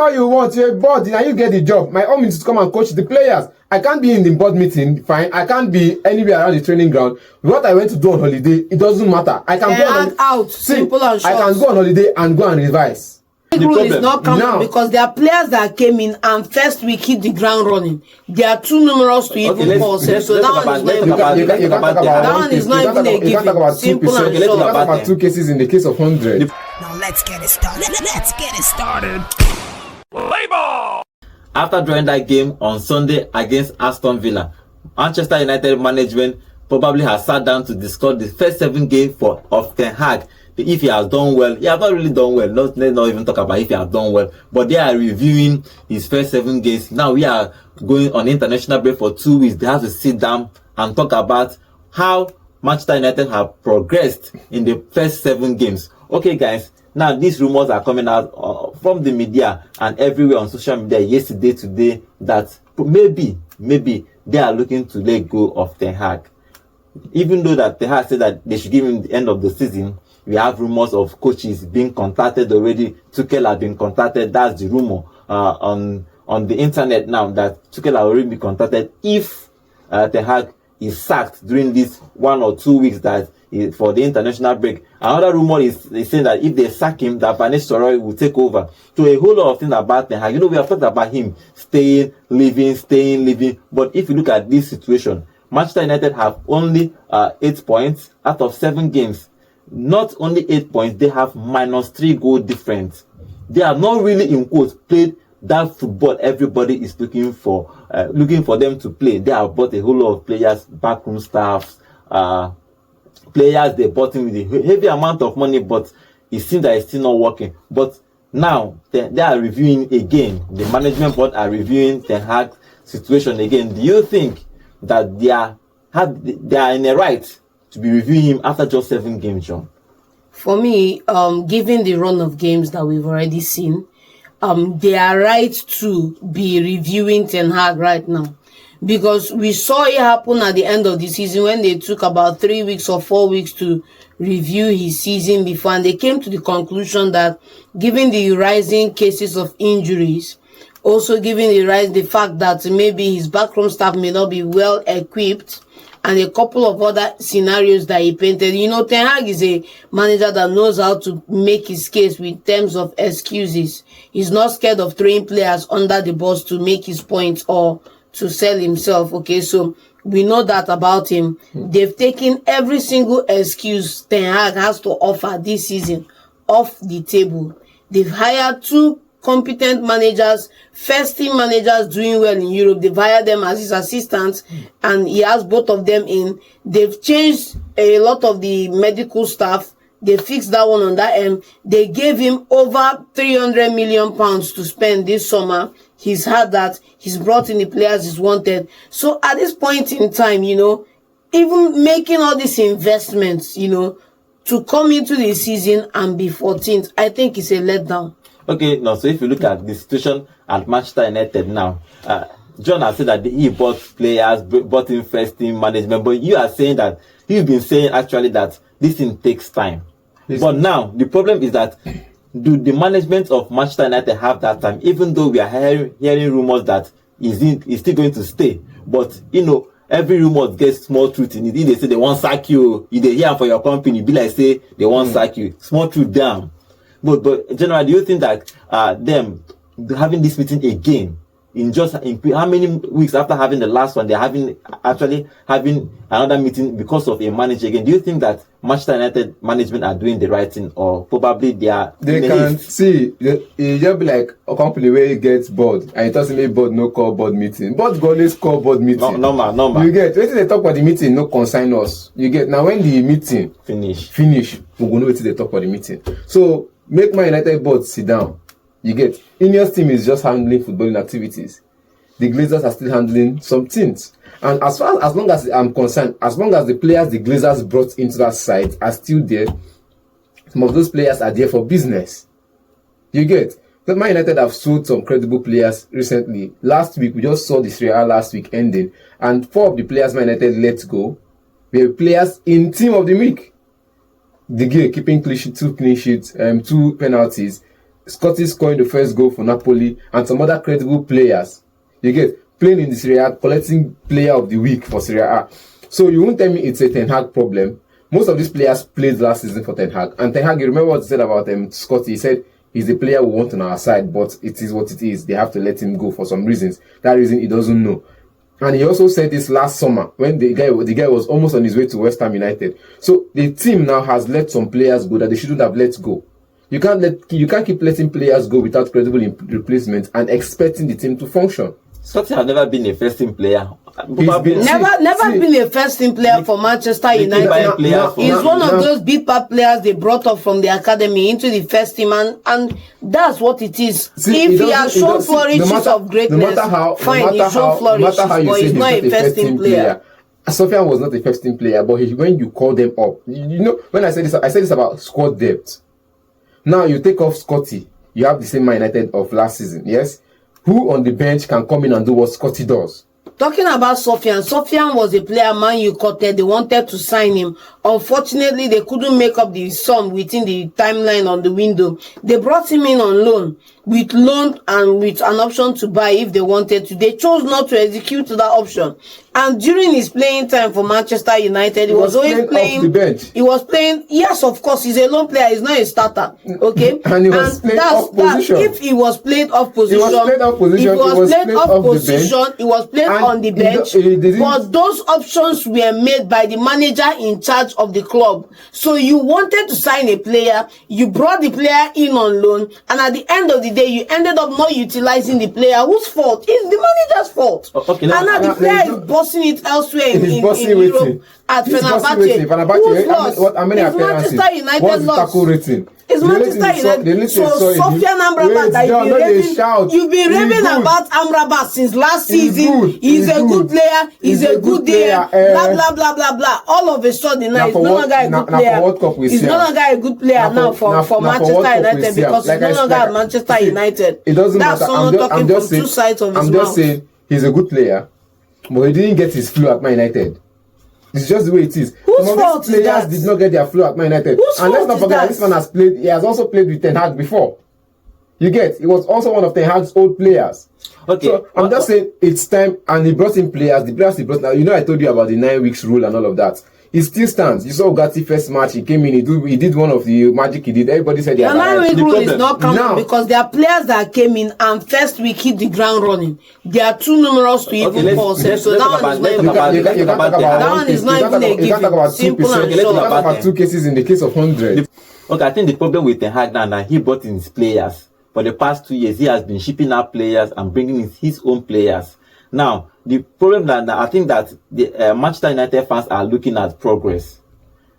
all you want. You're a board, and you get the job. My own is to come and coach the players. I can't be in the board meeting, fine. I can't be anywhere around the training ground. What I went to do on holiday, it doesn't matter. I can go out. Simple and short. I can go on holiday and go and revise. The rule is not coming because there are players that came in and first week hit the ground running. They are too numerous to even pause. So that one is not even a given. You can't talk about 2%. You can't talk about 2 cases in the case of 100. Now let's get it started. Play ball! After drawing that game on Sunday against Aston Villa, Manchester United management probably has sat down to discuss the first 7 games of Ten Hag. If he has done well, he has not really done well. Let's not even talk about if he has done well. But they are reviewing his first 7 games. Now we are going on international break for 2 weeks. They have to sit down and talk about how Manchester United have progressed in the first 7 games. Okay, guys. Now these rumors are coming out from the media and everywhere on social media yesterday, today, that maybe they are looking to let go of Ten Hag. Even though that Ten Hag said that they should give him the end of the season, we have rumors of coaches being contacted already. Tuchel has been contacted. That's the rumor on the internet now, that Tuchel has already been contacted if Ten Hag is sacked during this 1 or 2 weeks that is for the international break. Another rumor is saying that if they sack him, that Van Nistelrooy will take over. So a whole lot of things about Ten Hag. We have talked about him staying, leaving. But if you look at this situation, Manchester United have only 8 points out of 7 games. Not only 8 points, they have -3 goal difference. They have not really, in quotes, played that football everybody is looking for them to play. They have bought a whole lot of players, backroom staffs, players they bought in with a heavy amount of money, but it seems that it's still not working. But now they are reviewing again. The management board are reviewing Ten Hag's situation again. Do you think that they are in a right to be reviewing him after just 7 games, John? For me, given the run of games that we've already seen, they are right to be reviewing Ten Hag right now. Because we saw it happen at the end of the season when they took about 3 weeks or 4 weeks to review his season before, and they came to the conclusion that given the rising cases of injuries, also given the fact that maybe his backroom staff may not be well equipped, and a couple of other scenarios that he painted. Ten Hag is a manager that knows how to make his case with terms of excuses. He's not scared of throwing players under the bus to make his point or to sell himself. Okay, so we know that about him. They've taken every single excuse Ten Hag has to offer this season off the table. They've hired 2 competent managers, first team managers doing well in Europe. They've hired them as his assistants, and he has both of them in. They've changed a lot of the medical staff. They fixed that one on that end. They gave him over 300 million pounds to spend this summer. He's had that. He's brought in the players he's wanted. So at this point in time, even making all these investments, to come into the season and be 14th, I think it's a letdown. Okay, now, so if you look at the situation at Manchester United now, John has said that he bought players, bought in first team management, but you are saying that you've been saying actually that this thing takes time. Yes. But now, the problem is that do the management of Manchester United have that time, even though we are hearing rumors that he's still going to stay? But, every rumor gets small truth in it. If they say they won't sack you, if they hear for your company, be like say they won't sack you. Small truth down. But generally, do you think that them having this meeting again in how many weeks after having the last one, they're having another meeting because of a manager again? Do you think that Manchester United management are doing the right thing, or probably they can see you just be like a company where it gets bored and it doesn't make board no call board meeting. Board go always call board meeting. No. You get when they talk about the meeting, no consign us. You get now when the meeting finish, we go know what they talk about the meeting. So make my United board sit down. You get INEOS team is just handling footballing activities. The Glazers are still handling some things. And as long as I'm concerned, as long as the players the Glazers brought into that side are still there, some of those players are there for business. You get? But Man United have sold some credible players recently. Last week, we just saw the Serie A last week ending, and 4 of the players Man United let go were players in team of the week. De Gea keeping 2 clean sheets, 2 penalties. Scotty scoring the first goal for Napoli, and some other credible players. You get playing in the Serie A, collecting Player of the Week for Serie A. So you won't tell me it's a Ten Hag problem. Most of these players played last season for Ten Hag, and Ten Hag, you remember what he said about Scotty? He said he's a player we want on our side, but it is what it is. They have to let him go for some reasons. That reason he doesn't know. And he also said this last summer when the guy was almost on his way to West Ham United. So the team now has let some players go that they shouldn't have let go. You can't keep letting players go without credible replacements and expecting the team to function. Scotty has never been a first team player. Never been a first team player for Manchester United. He's one of those big part players they brought up from the academy into the first team, and that's what it is. If he has shown flourishes of greatness, fine, he's shown flourishes, but he's not a first team player. Sofian was not a first team player, but when you call them up, when I said this about squad depth. Now you take off Scotty, you have the same Man United of last season, yes? Who on the bench can come in and do what Scotty does? Talking about Sofian was a player Man U courted. They wanted to sign him. Unfortunately, they couldn't make up the sum within the timeline on the window. They brought him in on loan and with an option to buy if they wanted to. They chose not to execute that option. And during his playing time for Manchester United, he was always playing off the bench. He was playing, yes, of course, he's a lone player, he's not a starter. Okay? And he was playing off position. If he was played off position, he was played on the bench. But those options were made by the manager in charge of the club. So you wanted to sign a player, you brought the player in on loan, and at the end of the day, you ended up not utilizing the player. Whose fault? It's the manager's fault. Okay, and now the player is bossing it elsewhere in Europe at Fenerbahce. How many appearances? Manchester United what's the tackle rating? It's Manchester United. So Sofian Amrabat that you've been raving about Amrabat since last season. He's a good player. He's a good player. Blah blah blah blah blah. All of a sudden now he's no longer a good player. He's no longer a good player now for Manchester United because he's no longer at Manchester United. It doesn't matter. That's someone talking from two sides of his mouth. I'm just saying he's a good player, but he didn't get his flow at Man United. It's just the way it is. Whose fault is that? Players did not get their flow at Man United. And let's not forget that this man has played. He has also played with Ten Hag before. You get? He was also one of Ten Hag's old players. Okay. So I'm just saying it's time, and he brought in players. The players he brought now. I told you about the 9 weeks rule and all of that. It still stands. You saw Ugati first match. He came in. He did one of the magic he did. Everybody said the 9 week rule is not common because there are players that came in and first week hit the ground running. They are too numerous to even pause. So that one is not even a given. Simple and short. You talk about 2 cases in the case of 100. Okay, I think the problem with Ten Hag now he brought in his players. For the past 2 years, he has been shipping out players and bringing in his own players. Now, the problem that I think that the Manchester United fans are looking at progress.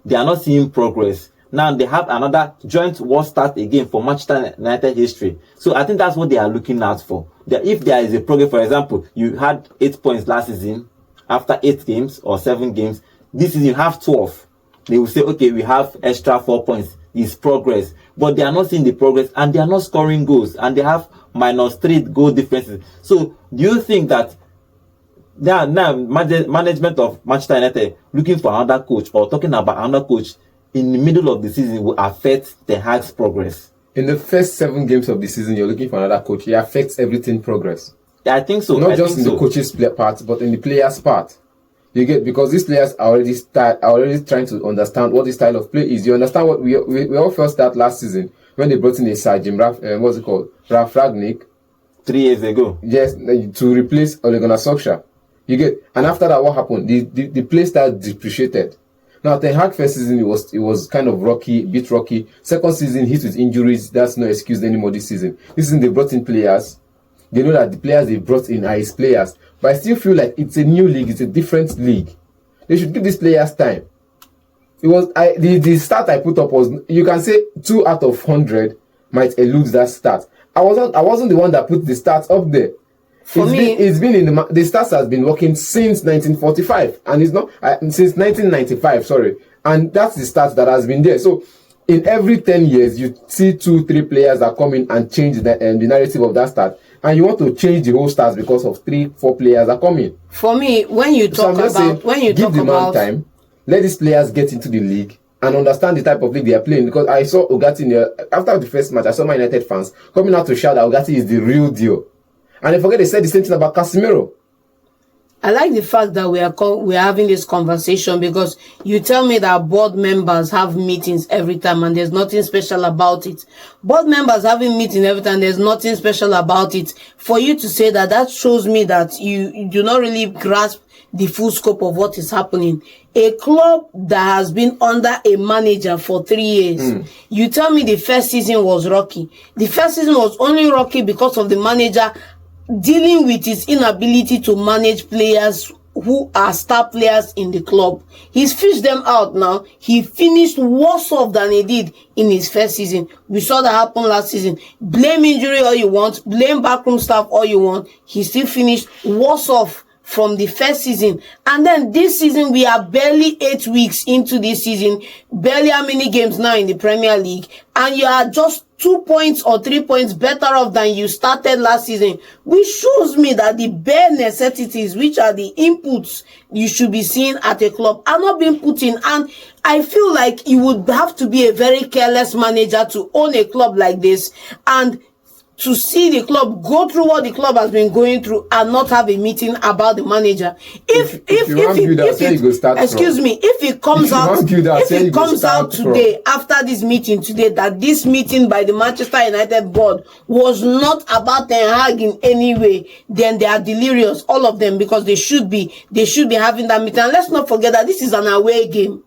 They are not seeing progress. Now they have another joint war start again for Manchester United history. So I think that's what they are looking out for. If there is a progress, for example, you had 8 points last season after 8 games or 7 games. This season you have 12. They will say, okay, we have extra 4 points. It's progress. But they are not seeing the progress and they are not scoring goals and they have -3 goal differences. So do you think that now management of Manchester United looking for another coach or talking about another coach in the middle of the season will affect Ten Hag's progress? In the first 7 games of the season, you're looking for another coach. It affects everything progress. Yeah, I think so. Not just in the coach's part, but in the player's part. You get, because these players are already trying to understand what the style of play is. You understand what we all first start last season when they brought in a Sir Jim Ratcliffe 3 years ago. Yes, to replace Ole Gunnar Solskjaer. You get, and after that, what happened? The play style depreciated. Now, Ten Hag first season it was kind of rocky, bit rocky. Second season hit with injuries. That's no excuse anymore this season. This season they brought in players. They know that the players they brought in are his players. But I still feel like it's a new league. It's a different league. They should give these players time. It was the start I put up was, you can say 2 out of 100 might elude that start. I wasn't the one that put the stats up there. It's been in the stats has been working since 1945 and it's not since 1995. Sorry, and that's the stats that has been there. So in every 10 years, you see 2-3 players that come in and change the narrative of that stat, and you want to change the whole stats because of 3-4 players that come in. For me, when you talk about time, let these players get into the league. and understand the type of league they are playing. Because I saw Ugarte after the first match, I saw my United fans coming out to shout that Ugarte is the real deal. And I forget they said the same thing about Casemiro. I like the fact that we are having this conversation, because you tell me that board members have meetings every time and there's nothing special about it. Board members having meetings every time, there's nothing special about it. For you to say that shows me that you do not really grasp the full scope of what is happening. A club that has been under a manager for 3 years. You tell me the first season was rocky. The first season was only rocky because of the manager dealing with his inability to manage players who are star players in the club. He's fished them out now. He finished worse off than he did in his first season. We saw that happen last season. Blame injury all you want, blame backroom staff all you want. He still finished worse off from the first season. And then this season, we are barely 8 weeks into this season, barely how many games now in the Premier League, and you are just 2 points or 3 points better off than you started last season, which shows me that the bare necessities, which are the inputs you should be seeing at a club, are not being put in. And I feel like you would have to be a very careless manager to own a club like this, and to see the club go through what the club has been going through and not have a meeting about the manager. If it comes out today, after this meeting today, that this meeting by the Manchester United board was not about Ten Hag in any way, then they are delirious, all of them, because they should be having that meeting. And let's not forget that this is an away game.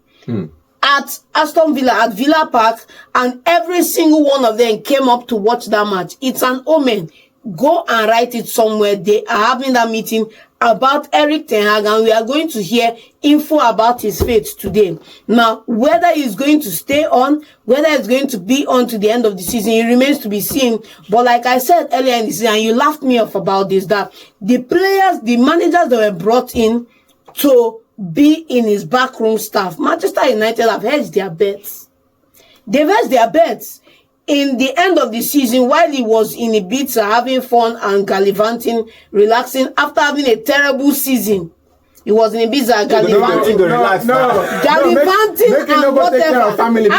At Aston Villa, at Villa Park, and every single one of them came up to watch that match. It's an omen. Go and write it somewhere. They are having that meeting about Erik Ten Hag, and we are going to hear info about his fate today. Now, whether he's going to stay on, whether it's going to be on to the end of the season, it remains to be seen. But like I said earlier in the season, and you laughed me off about this, that the players, the managers that were brought in to be in his backroom staff, Manchester United have hedged their bets. They've hedged their bets. In the end of the season, while he was in Ibiza having fun and gallivanting, relaxing, after having a terrible season, he was in Ibiza gallivanting, gallivanting and whatever. After having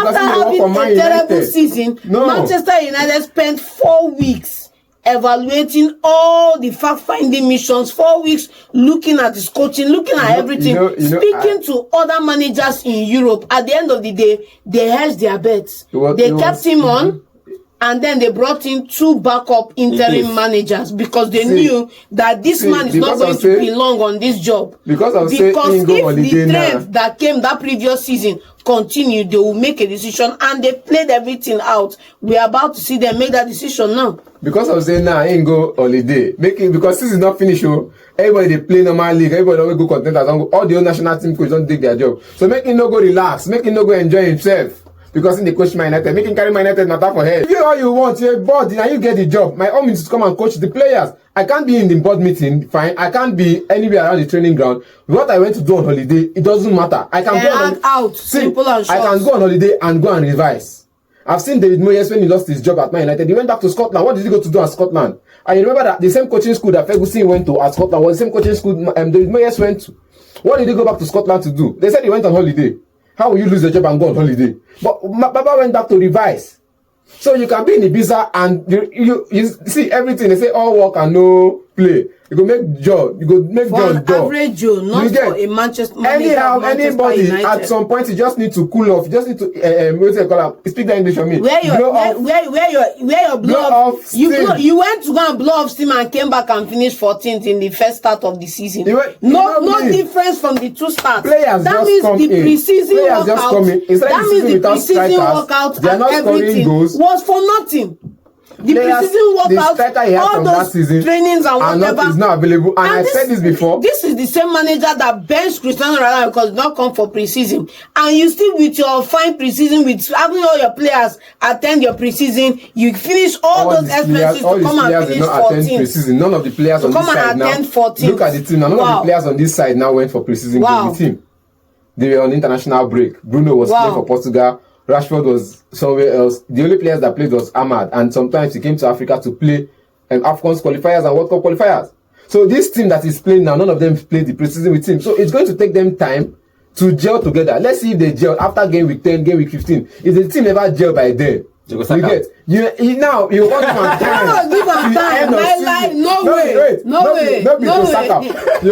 a terrible season, Manchester United spent 4 weeks evaluating all the fact-finding missions, 4 weeks looking at his coaching, looking at everything, speaking to other managers in Europe. At the end of the day, they hedged their bets. They kept him on, and then they brought in 2 backup interim managers, because they knew that this man is not going to be long on this job. Because if the trend that came that previous season continued, they will make a decision, and they played everything out. We are about to see them make that decision now. Because I was saying, I ain't go holiday. Because this is not finished. Everybody they play normal league. Everybody always go contenders. All the old national team coaches don't take their job. So make him no go relax. Make him no go enjoy himself. Because in the coach Man United, make him carry Man United matter for head. If you all you want, you're a board, and you get the job. My own is to come and coach the players. I can't be in the board meeting, fine. I can't be anywhere around the training ground. What I went to do on holiday, it doesn't matter. I can go out. Simple and short. I can go on holiday and go and revise. I've seen David Moyes when he lost his job at Man United. He went back to Scotland. What did he go to do at Scotland? I remember that the same coaching school that Ferguson went to at Scotland was the same coaching school David Moyes went to. What did he go back to Scotland to do? They said he went on holiday. How will you lose your job and go on holiday? But Baba went back to revise. So you can be in Ibiza and you see everything. They say all work and no play. You go make job. You go make job. Average Joe, not for a Manchester. Anyhow, anybody at some point you just need to cool off. You just need to speak the English for me. Where your blow off? You went to go and blow off steam and came back and finished 14th in the first start of the season. No difference from the 2 starts. Players that means the preseason workout. That means the preseason workout and everything was for nothing. The preseason workout, all those trainings and whatever is not available. And I said this before. This is the same manager that benched Cristiano Ronaldo because he did not come for preseason. And you still with your fine preseason, with having all your players attend your preseason, you finish all those expenses to come and finish 14th. None of the players on this side now. Look at the team now. None of the players on this side now went for preseason game with him. They were on international break. Bruno was playing for Portugal. Rashford was somewhere else. The only players that played was Ahmad, and sometimes he came to Africa to play AFCON's qualifiers and World Cup qualifiers. So this team that is playing now, none of them played the preseason with him. So it's going to take them time to gel together. Let's see if they gel after game week 10, game week 15. If the team never gel by then, you get now you want to time. Give him time. No way. You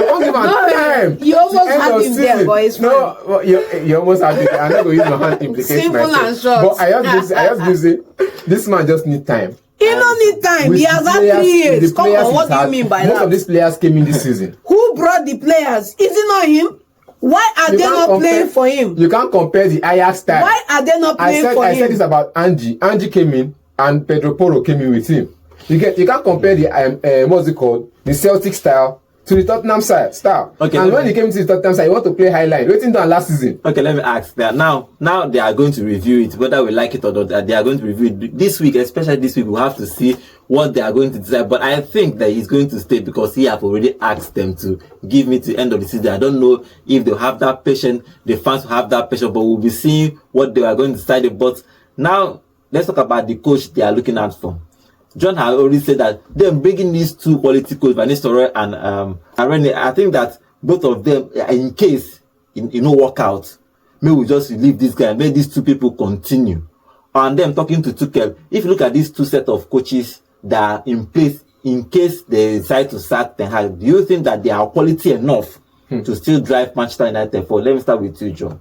won't give him time. You almost had him there, but it's fine. No, you almost had it. I'm not going to use my hand implication. Simple myself. and short. But I just say this man just need time. He don't need time. He has had 3 years. Come on, what do you mean by that? Most of these players came in this season. Who brought the players? Is it not him? Why are they not playing for him? You can't compare the Ajax style. Why are they not playing for him? I said this about Angie. Angie came in and Pedro Porro came in with him. You can't compare the what's it called? The Celtic style to the Tottenham style. Okay, and when he came to the Tottenham side, he want to play high line. Waiting done last season. Okay, let me ask that. Now they are going to review it, whether we like it or not. They are going to review it this week, especially this week. We'll have to see what they are going to decide. But I think that he's going to stay because he have already asked them to give me to the end of the season. I don't know if they'll have that patience, the fans will have that patience, but we'll be seeing what they are going to decide. But now let's talk about the coach they are looking out for. John has already said that they're bringing these two quality coaches, Van Nistelrooy and Rene. I think that both of them, in case work out, maybe we just leave this guy and make these two people continue. And then talking to Tuchel, if you look at these two set of coaches that are in place in case they decide to sack Ten Hag, do you think that they are quality enough to still drive Manchester United forward? Let me start with you, John.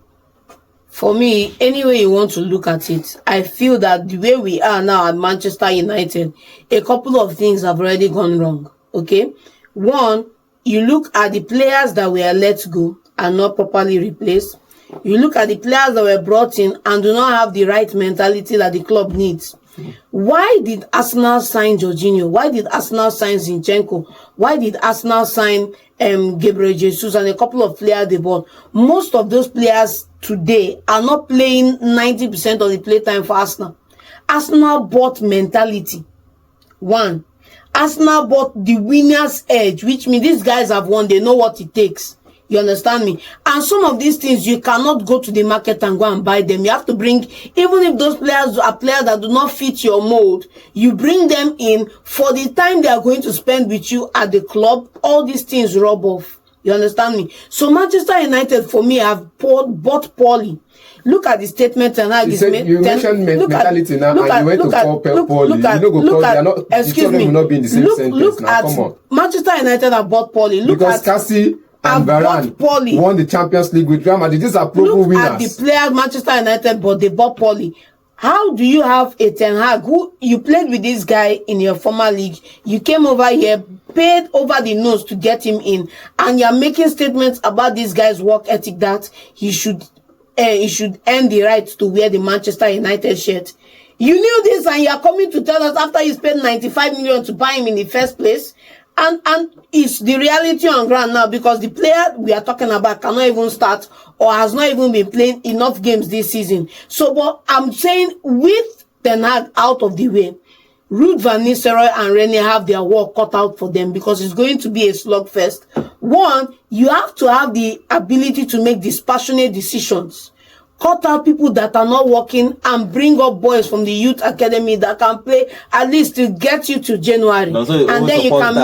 For me, any way you want to look at it, I feel that the way we are now at Manchester United, a couple of things have already gone wrong. Okay? One, you look at the players that were let go and not properly replaced. You look at the players that were brought in and do not have the right mentality that the club needs. Why did Arsenal sign Jorginho? Why did Arsenal sign Zinchenko? Why did Arsenal sign Gabriel Jesus and a couple of players they bought? Most of those players today are not playing 90% of the playtime for Arsenal. Arsenal bought mentality. One, Arsenal bought the winner's edge, which means these guys have won. They know what it takes. You understand me? And some of these things, you cannot go to the market and go and buy them. You have to bring, even if those players are players that do not fit your mold, you bring them in for the time they are going to spend with you at the club. All these things rub off. You understand me? So Manchester United, for me, have bought poorly. Look at the statement and how it's made. You mentioned mentality now, and you went to call poorly. Excuse me. Will not be in the same sentence now. Come on. Manchester United have bought poorly. Because Cassie and Varane won the Champions League with Real Madrid. These are proven winners. Look at the players Manchester United, but they bought poorly. How do you have a Ten Hag who you played with this guy in your former league? You came over here, paid over the nose to get him in, and you're making statements about this guy's work ethic that he should earn the right to wear the Manchester United shirt. You knew this, and you're coming to tell us after you spent 95 million to buy him in the first place. And it's the reality on ground now, because the player we are talking about cannot even start or has not even been playing enough games this season. So, but I'm saying with Ten Hag out of the way, Ruud van Nistelrooy and Rene have their work cut out for them, because it's going to be a slugfest. One, you have to have the ability to make dispassionate decisions. Cut out people that are not working and bring up boys from the youth academy that can play at least to get you to January. No, so and then you can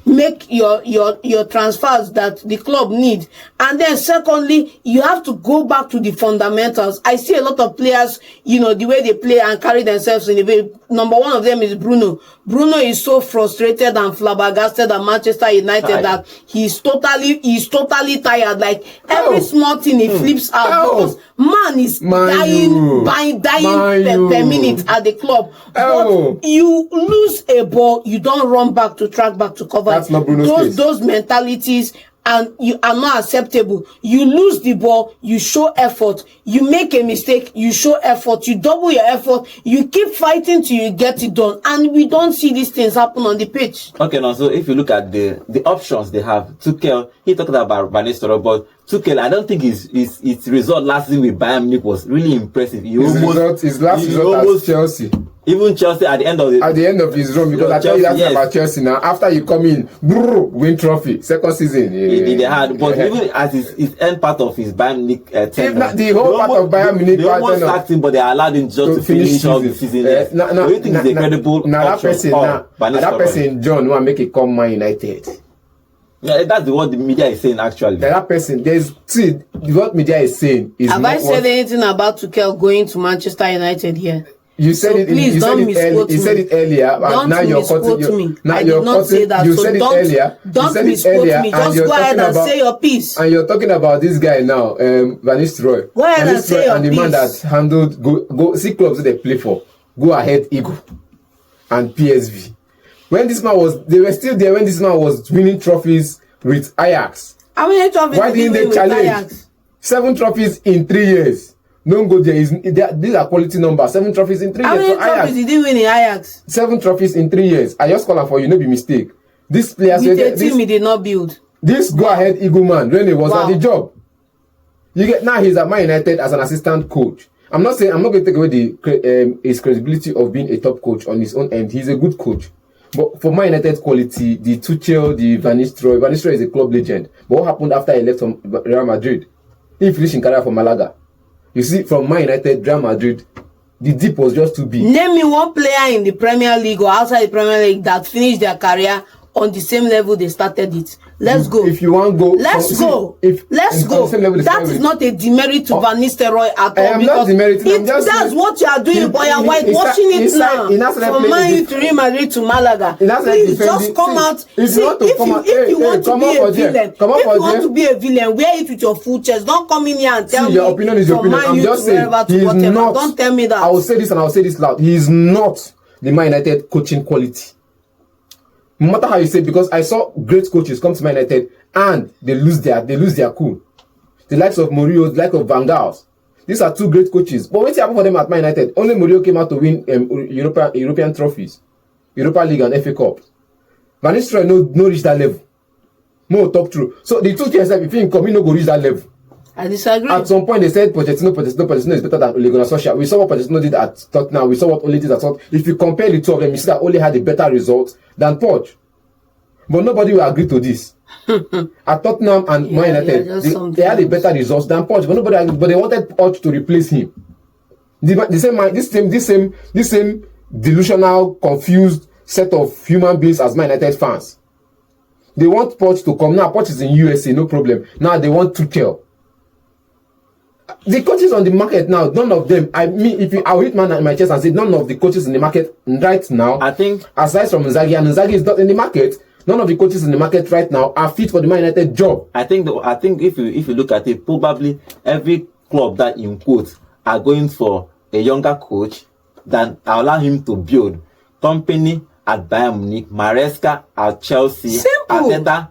make your transfers that the club need. And then secondly, you have to go back to the fundamentals. I see a lot of players, the way they play and carry themselves in the way. Number one of them is Bruno. Bruno is so frustrated and flabbergasted at Manchester United that he's totally tired. Like every small thing he flips out. Because man is dying per minute at the club. But you lose a ball, you don't run back to track back to cover. That's not Bruno's case. Those mentalities and you are not acceptable. You lose the ball, you show effort. You make a mistake, you show effort. You double your effort. You keep fighting till you get it done. And we don't see these things happen on the pitch. Okay, now so if you look at the options they have, Tuchel, he talked about Van Nistelrooy, but Tuchel, I don't think his result last season with Bayern Munich was really impressive. His last result at Chelsea. Even Chelsea at the end of his run, because I tell you that about Chelsea now. After you come in, win trophy, second season. They had, but even as his end part of his Bayern Munich tenure, the whole part of Bayern Munich, they almost sacked him, but they allowed him just to finish off the season. Do you think it's a credible option? That person, John, want to make it come Man United. Yeah, that's what the media is saying actually. That person, what media is saying is. Have I said anything about Tuchel going to Manchester United here? You said so it. Please you don't misquote me. You said it earlier. Don't now misquote me. I did not say that. You so said it don't, earlier. Don't misquote me. Just go ahead and say your piece. And you're talking about this guy now, Van Nistelrooy. Go ahead and say your piece. And the man that handled go see clubs that they play for. Go ahead, Eagle, and PSV. When this man was, they were still there when this man was winning trophies with Ajax. How many trophies? Why didn't they challenge? Ajax? 7 trophies in 3 years. Don't go there. These are quality numbers. 7 trophies in 3 years. How many trophies did he win in Ajax? 7 trophies in 3 years. I just call for you, no be mistake. This players with a team he did not build. This go ahead Eagle man when he was at the job. You get now he's at Man United as an assistant coach. I'm not going to take away his credibility of being a top coach on his own end. He's a good coach. But for Man United quality, the Tuchel, the Van Nistelrooy is a club legend. But what happened after he left from Real Madrid? He finished in career for Malaga. You see, from Man United, Real Madrid, the dip was just too big. Name me one player in the Premier League or outside the Premier League that finished their career on the same level they started it. Let's go. If you want to go, let's go. That is not a demerit to Van Nistelrooy at all. I am not demerits. That's what you are doing, but you are whitewashing it now. From Man U to Real Madrid to Malaga. Please just come out. If you want to be a villain, if you want to be a villain, wear it with your full chest. Don't come in here and tell me your opinion is your opinion. I'm just saying he's not. Don't tell me that. I will say this and I will say this loud. He is not the Man United coaching quality. No matter how you say it, because I saw great coaches come to Man United and they lose their cool. The likes of Mourinho, the likes of Van Gaal. These are 2 great coaches. But what's happened for them at Man United? Only Mourinho came out to win European trophies, Europa League and FA Cup. Van Nistelrooy no reach that level. No talk true. So the truth is that if he come, he no go reach that level. I disagree. At some point they said Pochettino is better than Ole Gunnar Solskjaer. We saw what Pochettino did at Tottenham. We saw what Ole did at Tottenham. If you compare the 2 of them, you see that Ole had a better result than Poch. But nobody will agree to this. At Tottenham and Man United, they had a better result than Poch. But they wanted Poch to replace him. This same delusional, confused set of human beings as Man United fans. They want Poch to come. Now Poch is in USA, no problem. Now they want Tuchel. The coaches on the market now, none of them. I'll hit my chest and say none of the coaches in the market right now. I think aside from Inzaghi, and Inzaghi is not in the market. None of the coaches in the market right now are fit for the Man United job. I think if you look at it, probably every club that in quotes are going for a younger coach than allow him to build. Company at Bayern Munich, Maresca at Chelsea, Arteta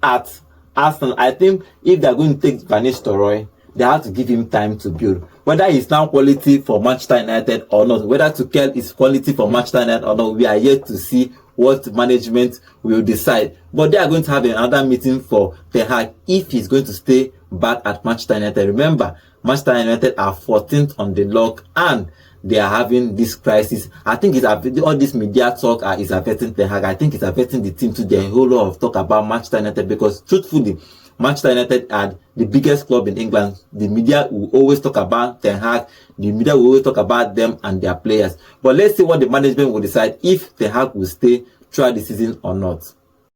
at Arsenal. I think if they're going to take Van Nistelrooy, they have to give him time to build. Whether he's now quality for Manchester United or not, whether Tuchel is quality for Manchester United or not, we are yet to see what management will decide. But they are going to have another meeting for Ten Hag if he's going to stay back at Manchester United. Remember, Manchester United are 14th on the log and they are having this crisis. I think all this media talk is affecting Ten Hag. I think it's affecting the team too. There's a whole lot of talk about Manchester United because truthfully, Manchester United are the biggest club in England. The media will always talk about Ten Hag. The media will always talk about them and their players. But let's see what the management will decide if Ten Hag will stay throughout the season or not.